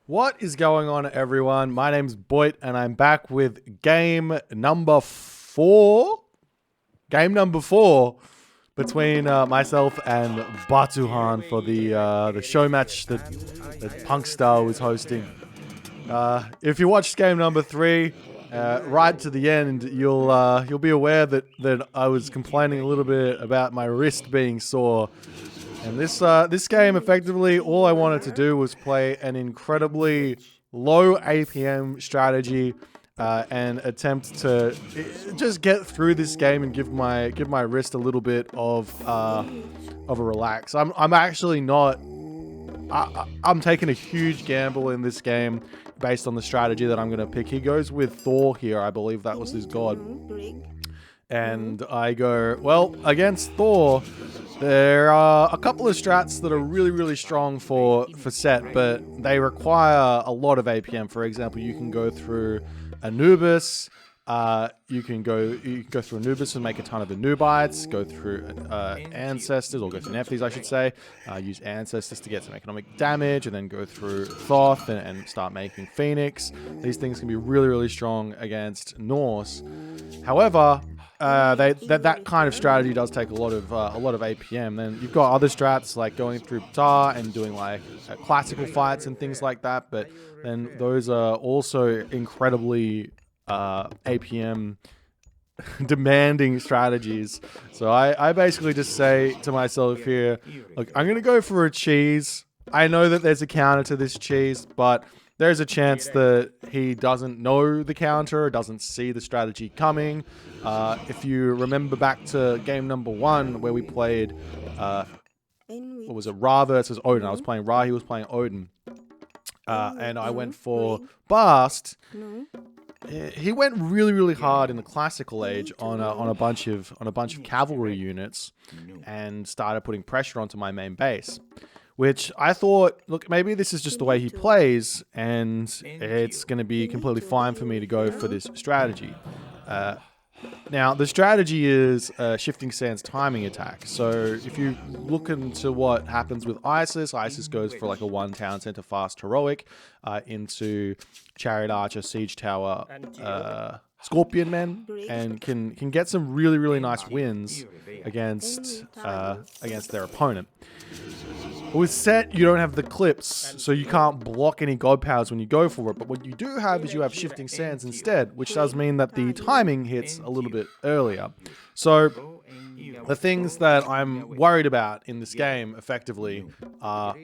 What is going on, everyone? My name's Boit, and I'm back with game number 4. Game number 4 between myself and Batuhann for the show match that Punkstar was hosting. If you watched game number 3 right to the end, you'll be aware that I was complaining a little bit about my wrist being sore. And this game, effectively, all I wanted to do was play an incredibly low APM strategy and attempt to just get through this game and give my wrist a little bit of a relax. I'm actually not. I'm taking a huge gamble in this game based on the strategy that I'm going to pick. He goes with Thor here. I believe that was his god. And I go, well, against Thor, there are a couple of strats that are really, really strong for set, but they require a lot of APM. For example, you can go through Anubis. You can go through Anubis and make a ton of Anubites. Go through Ancestors, or go through Nephthys, I should say. Use Ancestors to get some economic damage, and then go through Thoth and start making Phoenix. These things can be really, really strong against Norse. However, that kind of strategy does take a lot of APM. Then you've got other strats like going through Ptah and doing like classical fights and things like that. But then those are also incredibly APM demanding strategies. So I basically just say to myself here, look, I'm gonna go for a cheese. I know that there's a counter to this cheese, but there's a chance that he doesn't know the counter, doesn't see the strategy coming. If you remember back to game number 1 where we played, what was it, Ra versus Odin. I was playing Ra, he was playing Odin. And I went for Bast. He went really, really hard in the classical age on a bunch of cavalry units and started putting pressure onto my main base. Which I thought, look, maybe this is just the way he plays, and it's going to be completely fine for me to go for this strategy. Now, the strategy is a Shifting Sands timing attack. So if you look into what happens with Isis goes for like a 1 town center fast heroic into Chariot Archer, Siege Tower, Scorpion Men, and can get some really, really nice wins against their opponent. With set, you don't have the clips, so you can't block any god powers when you go for it. But what you do have is you have Shifting Sands instead, which does mean that the timing hits a little bit earlier. So the things that I'm worried about in this game, effectively, are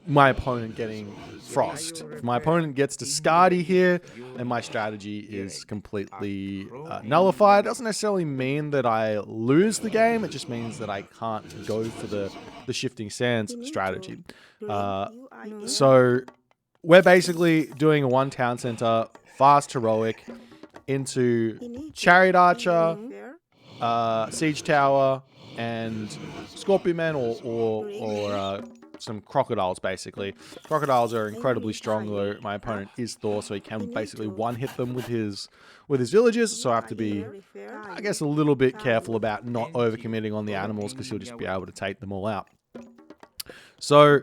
my opponent getting Frost. If my opponent gets to Skadi here, then my strategy is completely nullified. It doesn't necessarily mean that I lose the game, it just means that I can't go for the Shifting Sands strategy. So we're basically doing a 1 town center, fast heroic, into Chariot Archer, Siege Tower, and Scorpion Man, or some crocodiles, basically. Crocodiles are incredibly strong, though my opponent is Thor, so he can basically one-hit them with his villages, so I have to be, I guess, a little bit careful about not overcommitting on the animals, because he'll just be able to take them all out. So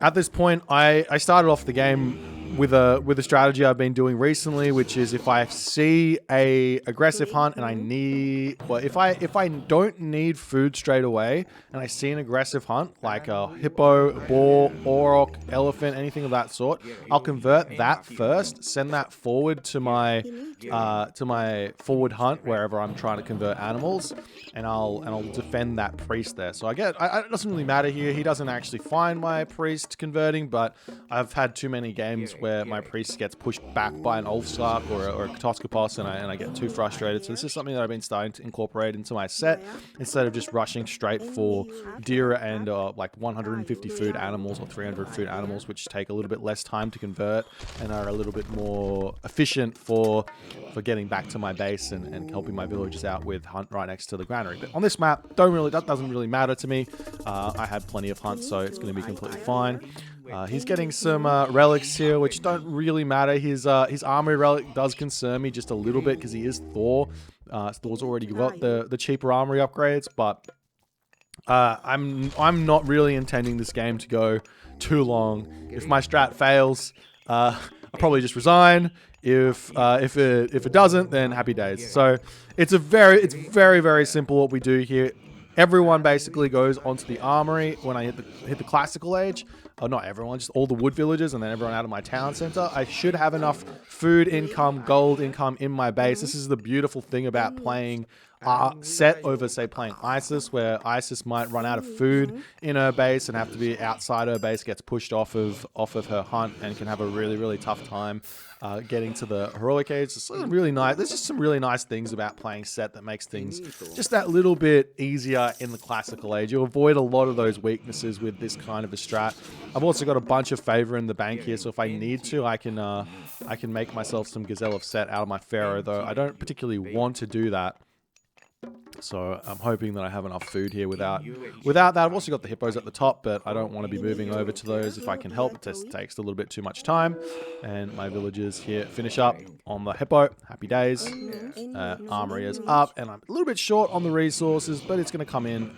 at this point, I started off the game with a strategy I've been doing recently, which is if I see a aggressive hunt and if I don't need food straight away and I see an aggressive hunt like a hippo, a boar, auroch, elephant, anything of that sort, I'll convert that first, send that forward to my forward hunt wherever I'm trying to convert animals, and I'll defend that priest there. So it doesn't really matter here. He doesn't actually find my priest converting, but I've had too many games where my priest gets pushed back by an Ulfsark or a Katoskopos, and I get too frustrated. So this is something that I've been starting to incorporate into my set instead of just rushing straight for deer and like 150 food animals or 300 food animals, which take a little bit less time to convert and are a little bit more efficient for getting back to my base and helping my villagers out with hunt right next to the granary. But on this map, that doesn't really matter to me. I had plenty of hunt, so it's going to be completely fine. He's getting some relics here, which don't really matter. His armory relic does concern me just a little bit because he is Thor. Thor's already got the cheaper armory upgrades, but I'm not really intending this game to go too long. If my strat fails, I'll probably just resign. If it doesn't, then happy days. So it's very, very simple what we do here. Everyone basically goes onto the armory when I hit the classical age. Oh, not everyone, just all the wood villagers and then everyone out of my town center. I should have enough food income, gold income in my base. This is the beautiful thing about playing set over, say, playing Isis, where Isis might run out of food in her base and have to be outside her base, gets pushed off of her hunt, and can have a really, really tough time getting to the heroic age. It's really nice. There's just some really nice things about playing set that makes things just that little bit easier in the classical age. You avoid a lot of those weaknesses with this kind of a strat. I've also got a bunch of favor in the bank here, so if I need to, I can make myself some Gazelle of Set out of my Pharaoh, though I don't particularly want to do that. So I'm hoping that I have enough food here without that. I've also got the hippos at the top, but I don't want to be moving over to those if I can help. It just takes a little bit too much time. And my villagers here finish up on the hippo. Happy days. Armory is up, and I'm a little bit short on the resources, but it's going to come in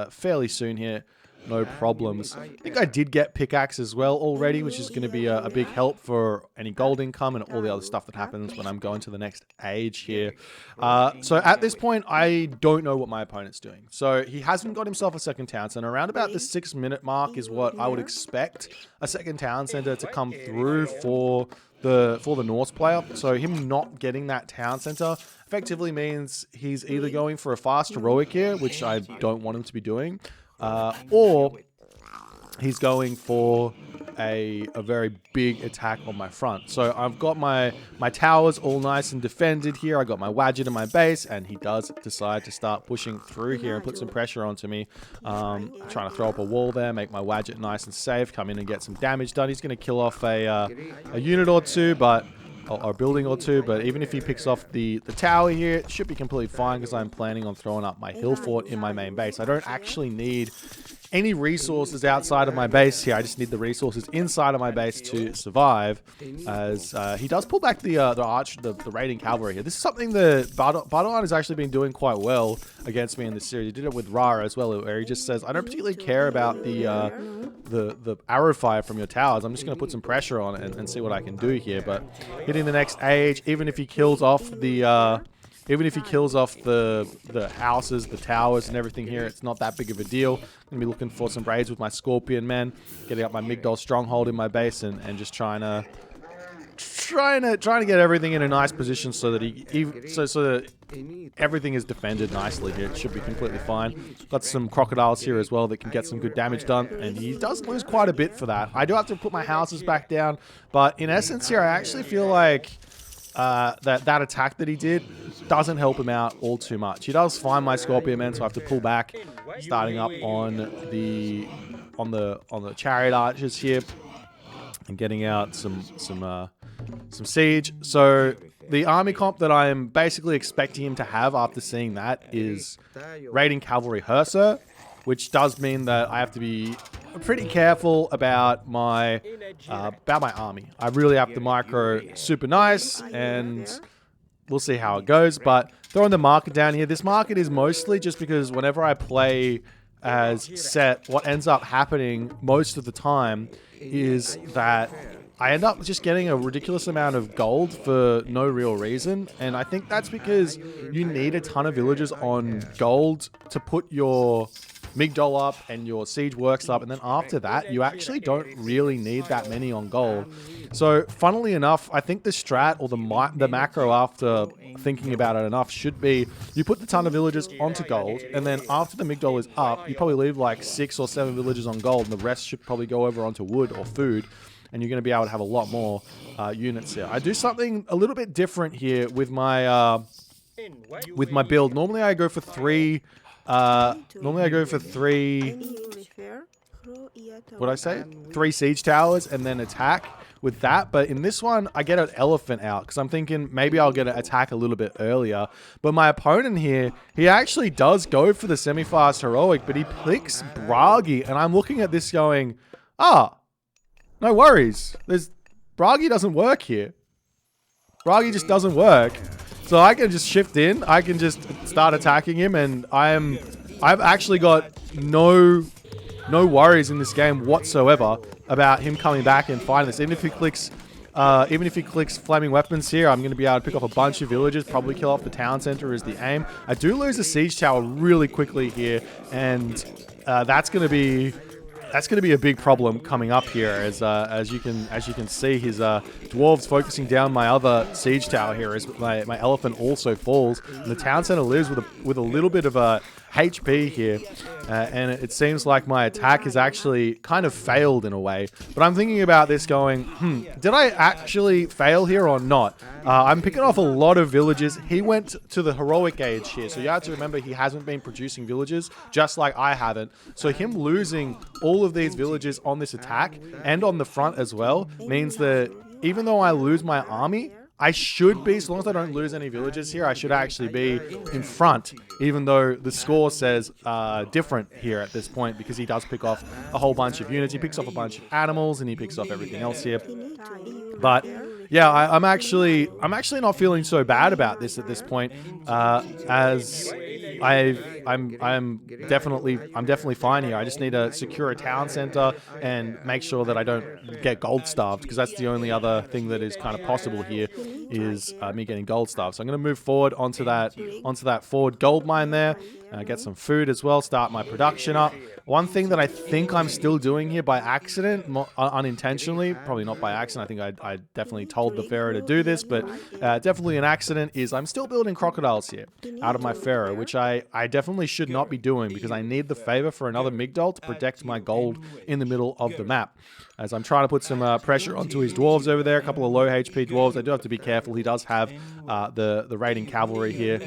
fairly soon here. No problems. I think I did get pickaxe as well already, which is going to be a big help for any gold income and all the other stuff that happens when I'm going to the next age here. So at this point, I don't know what my opponent's doing. So he hasn't got himself a second town center. Around about the 6-minute mark is what I would expect a second town center to come through for the Norse player. So him not getting that town center effectively means he's either going for a fast heroic here, which I don't want him to be doing, or he's going for a very big attack on my front. So I've got my towers all nice and defended here. I got my Wadget in my base, and he does decide to start pushing through here and put some pressure onto me. Trying to throw up a wall there, make my Wadget nice and safe, come in and get some damage done. He's going to kill off a unit or two, but or a building or two, but even if he picks off the tower here, it should be completely fine because I'm planning on throwing up my hill fort in my main base. I don't actually need any resources outside of my base here. I just need the resources inside of my base to survive, as he does pull back the raiding cavalry here. This is something that Batuhann has actually been doing quite well against me in this series. He did it with Rara as well, where he just says, I don't particularly care about the arrow fire from your towers. I'm just going to put some pressure on it and see what I can do here. But hitting the next age, even if he kills off the houses, the towers, and everything here, it's not that big of a deal. I'm going to be looking for some raids with my Scorpion men, getting up my Migdol stronghold in my base, and just trying to get everything in a nice position so that everything is defended nicely here. It should be completely fine. Got some crocodiles here as well that can get some good damage done, and he does lose quite a bit for that. I do have to put my houses back down, but in essence here, I actually feel like that attack that he did doesn't help him out all too much. He does find my Scorpion men, so I have to pull back, starting up on the chariot archers here, and getting out some siege. So the army comp that I am basically expecting him to have after seeing that is raiding cavalry Herser, which does mean that I have to be pretty careful about my army. I really have to micro super nice, and we'll see how it goes. But throwing the market down here, this market is mostly just because whenever I play as set, what ends up happening most of the time is that I end up just getting a ridiculous amount of gold for no real reason. And I think that's because you need a ton of villagers on gold to put your Migdol up and your siege works up, and then after that you actually don't really need that many on gold. So funnily enough, I think the strat or the macro, after thinking about it enough, should be you put the ton of villagers onto gold, and then after the Migdol is up, you probably leave like 6 or 7 villagers on gold, and the rest should probably go over onto wood or food, and you're going to be able to have a lot more units here. I do something a little bit different here with my build. Normally I go for 3 3 siege towers and then attack with that. But in this one, I get an elephant out because I'm thinking maybe I'll get an attack a little bit earlier. But my opponent here, he actually does go for the semi-fast heroic, but he picks Bragi. And I'm looking at this going, no worries. Bragi doesn't work here. Bragi just doesn't work. So I can just shift in. I can just start attacking him, and I've actually got no worries in this game whatsoever. about him coming back and fighting this. Even if he clicks flaming weapons here, I'm going to be able to pick off a bunch of villagers, probably kill off the town center is the aim. I do lose a siege tower really quickly here, and that's going to be a big problem coming up here, as you can see, his dwarves focusing down my other siege tower here as my elephant also falls, and the town center lives with a little bit of a HP here, and it seems like my attack has actually kind of failed in a way. But I'm thinking about this going, did I actually fail here or not? I'm picking off a lot of villagers. He went to the heroic age here, so you have to remember he hasn't been producing villagers, just like I haven't. So him losing all of these villagers on this attack, and on the front as well, means that even though I lose my army, I should be, so long as I don't lose any villagers here, I should actually be in front, even though the score says different here at this point, because he does pick off a whole bunch of units. He picks off a bunch of animals, and he picks off everything else here. But yeah, I'm actually not feeling so bad about this at this point, as I'm definitely fine here. I just need to secure a town center and make sure that I don't get gold starved, because that's the only other thing that is kind of possible here, is me getting gold starved. So I'm going to move forward onto that forward gold mine there, get some food as well, start my production up. One thing that I think I'm still doing here by accident, unintentionally, probably not by accident, I think I definitely told the pharaoh to do this, but definitely an accident, is I'm still building crocodiles here out of my pharaoh, which I definitely should not be doing, because I need the favor for another Migdol to protect my gold in the middle of the map. As I'm trying to put some pressure onto his dwarves over there, a couple of low HP dwarves. I do have to be careful. He does have the raiding cavalry here,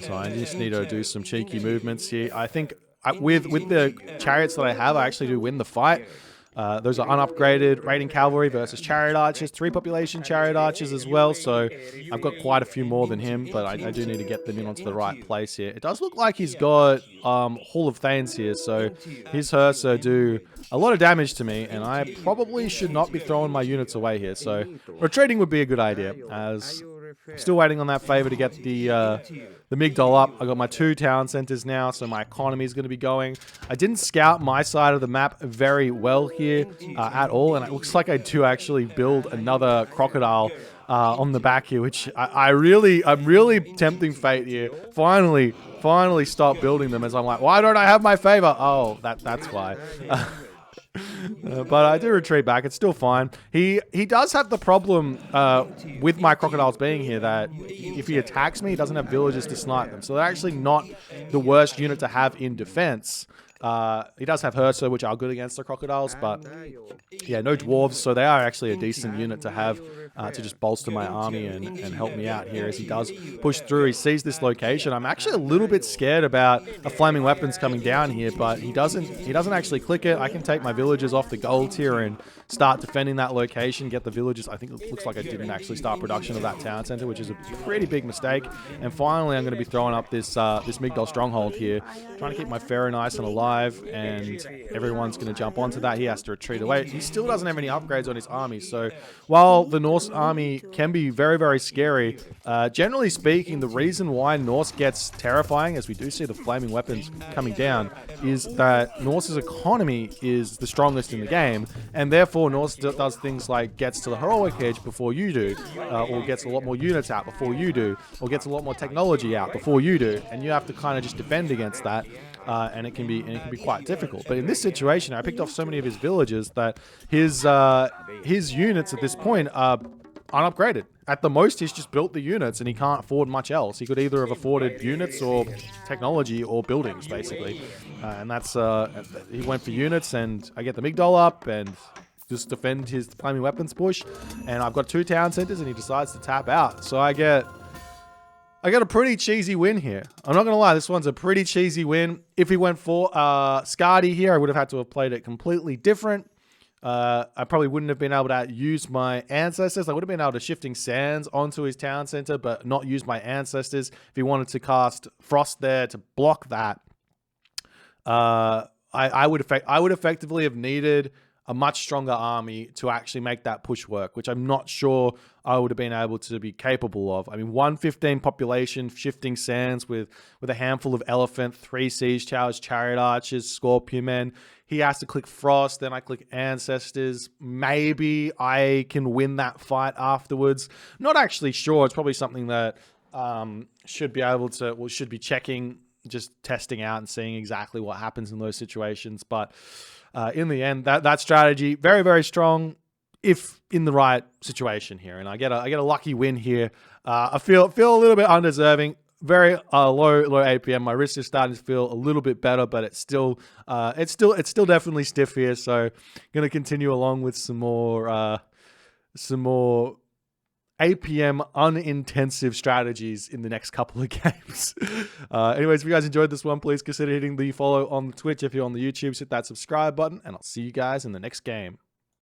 so I just need to do some cheeky movements here. I think with the chariots that I have, I actually do win the fight. Those are unupgraded raiding cavalry versus chariot archers, 3 population chariot archers as well, so I've got quite a few more than him, but I do need to get them in onto the right place here. It does look like he's got Hall of Thanes here, so his Hursa do a lot of damage to me, and I probably should not be throwing my units away here, so retreating would be a good idea, as I'm still waiting on that favor to get the Migdol up. I got my 2 town centers now, so my economy is going to be going. I didn't scout my side of the map very well here at all, and it looks like I do actually build another crocodile on the back here, which I'm really tempting fate here. Finally stop building them, as I'm like, why don't I have my favor? Oh, that's why. But I do retreat back. It's still fine. He does have the problem with my crocodiles being here, that if he attacks me, he doesn't have villagers to snipe them. So they're actually not the worst unit to have in defense. He does have Hursa, which are good against the crocodiles, but yeah, no dwarves, so they are actually a decent unit to have to just bolster my army and help me out here as he does push through. He sees this location. I'm actually a little bit scared about a flaming weapons coming down here, but he doesn't actually click it. I can take my villagers off the gold here and start defending that location, get the villagers. I think it looks like I didn't actually start production of that town center, which is a pretty big mistake. And finally, I'm going to be throwing up this Migdol stronghold here, trying to keep my pharaoh nice and alive, and everyone's going to jump onto that. He has to retreat away. He still doesn't have any upgrades on his army, so while the Norse army can be very, very scary, generally speaking, the reason why Norse gets terrifying, as we do see the flaming weapons coming down, is that Norse's economy is the strongest in the game, and therefore Norse does things like gets to the heroic edge before you do, or gets a lot more units out before you do, or gets a lot more technology out before you do, and you have to kind of just defend against that. And it can be quite difficult. But in this situation, I picked off so many of his villagers that his units at this point are unupgraded. At the most, he's just built the units, and he can't afford much else. He could either have afforded units or technology or buildings, basically. And that's he went for units, and I get the Migdol up and just defend his flaming weapons push. And I've got 2 town centers, and he decides to tap out. So I got a pretty cheesy win here. I'm not going to lie, this one's a pretty cheesy win. If he went for Skadi here, I would have had to have played it completely different. I probably wouldn't have been able to use my ancestors. I would have been able to shifting sands onto his town center, but not use my ancestors. If he wanted to cast Frost there to block that, I would effectively have needed a much stronger army to actually make that push work, which I'm not sure I would have been able to be capable of. I mean, 115 population, shifting sands with a handful of elephant, 3 siege towers, chariot archers, scorpion men. He has to click frost, then I click ancestors. Maybe I can win that fight afterwards. Not actually sure. It's probably something that should be checking, just testing out and seeing exactly what happens in those situations. But in the end, that strategy, very, very strong if in the right situation here. And I get a lucky win here. I feel a little bit undeserving. Very low APM. My wrist is starting to feel a little bit better, but it's still definitely stiff here. So going to continue along with some more APM unintensive strategies in the next couple of games. Anyways, if you guys enjoyed this one, please consider hitting the follow on Twitch. If you're on the YouTube, hit that subscribe button, and I'll see you guys in the next game.